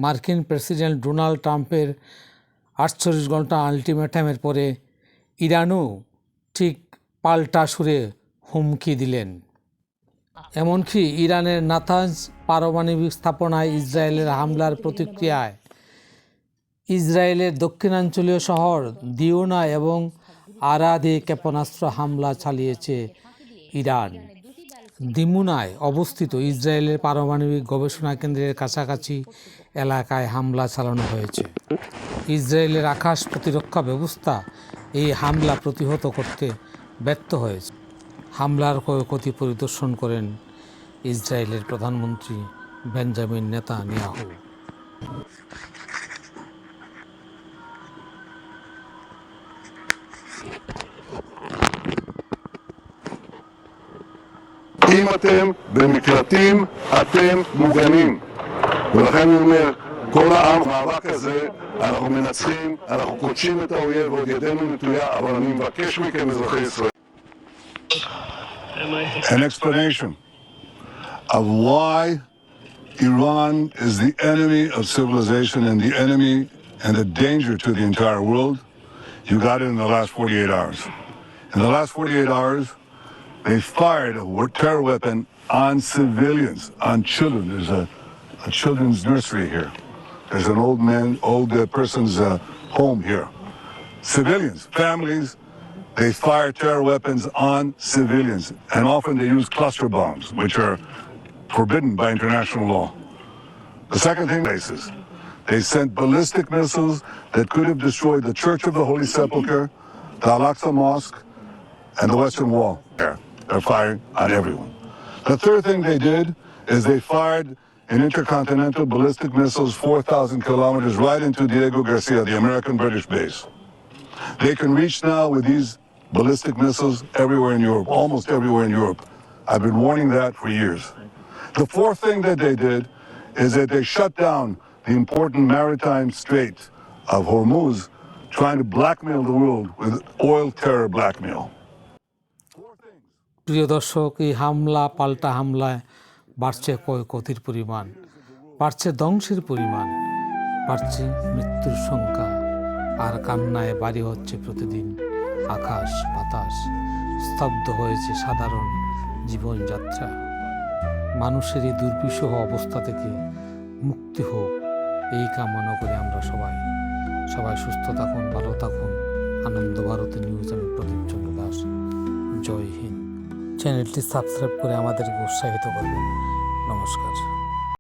মার্কিন president Donald ট্রাম্পের 48 ঘন্টা আলটিমেটামের পরে ইরানও ঠিক পাল্টা সুরে হুমকি দিলেন। এমনকি ইরানের নাতাঞ্জ পারমাণবিক স্থাপনায় ইসরায়েলের হামলার প্রতিক্রিয়ায় ইসরায়েলের দক্ষিণাঞ্চলীয় শহর দিওনা এবং আরাদে ক্ষেপণাস্ত্র হামলা চালিয়েছে ইরান। দিমুনায় অবস্থিত ইসরায়েলের পারমাণবিক গবেষণা কেন্দ্রের কাছাকাছি এলাকায় হামলা চালানো হয়েছে। ইসরায়েলের আকাশ প্রতিরক্ষা ব্যবস্থা এই হামলা প্রতিহত করতে ব্যর্থ হয়েছে। হামলার ক্ষয়ক্ষতি পরিদর্শন করেন ইসরায়েলের প্রধানমন্ত্রী Benjamin Netanyahu. אם אתם במקלטים, אתם מוגנים. ולכן אני אומר, כל העם, המאבק הזה, אנחנו מנצחים, אנחנו קודשים את האויב, ועוד ידנו נטויה, אבל אני מבקש מכם, אזרחי ישראל. An explanation of why Iran is the enemy of civilization and the enemy and a danger to the entire world, you got it in the last 48 hours. In the last 48 hours, they fired a terror weapon on civilians, on children. There's a children's nursery here. There's an old person's home here. Civilians, families, they fire terror weapons on civilians. And often they use cluster bombs, which are forbidden by international law. The second thing is, they sent ballistic missiles that could have destroyed the Church of the Holy Sepulchre, the Al-Aqsa Mosque, and the Western Wall. They're firing on everyone. The third thing they did is they fired an intercontinental ballistic missiles 4,000 kilometers right into Diego Garcia, the American-British base. They can reach now with these ballistic missiles everywhere in Europe, almost everywhere in Europe. I've been warning that for years. The fourth thing that they did is that they shut down the important maritime strait of Hormuz, trying to blackmail the world with oil terror blackmail. প্রিয় দর্শক, এই হামলা পাল্টা হামলায় বাড়ছে ক্ষয়ক্ষতির পরিমাণ, বাড়ছে ধ্বংসের পরিমাণ, বাড়ছে মৃত্যুর সংখ্যা, আর কান্নায় বাড়ি হচ্ছে প্রতিদিন আকাশ বাতাস। স্তব্ধ হয়েছে সাধারণ জীবনযাত্রা। মানুষের এই দুর্বিষহ অবস্থা থেকে মুক্তি হোক, এই কামনা করে আমরা সবাই সুস্থ থাকুন, ভালো থাকুন। আনন্দ ভারতী নিউজ, আমি প্রদীপ চন্দ্র দাস। জয় হিন্দ। চ্যানেলটি সাবস্ক্রাইব করে আমাদেরকে উৎসাহিত করবেন। নমস্কার।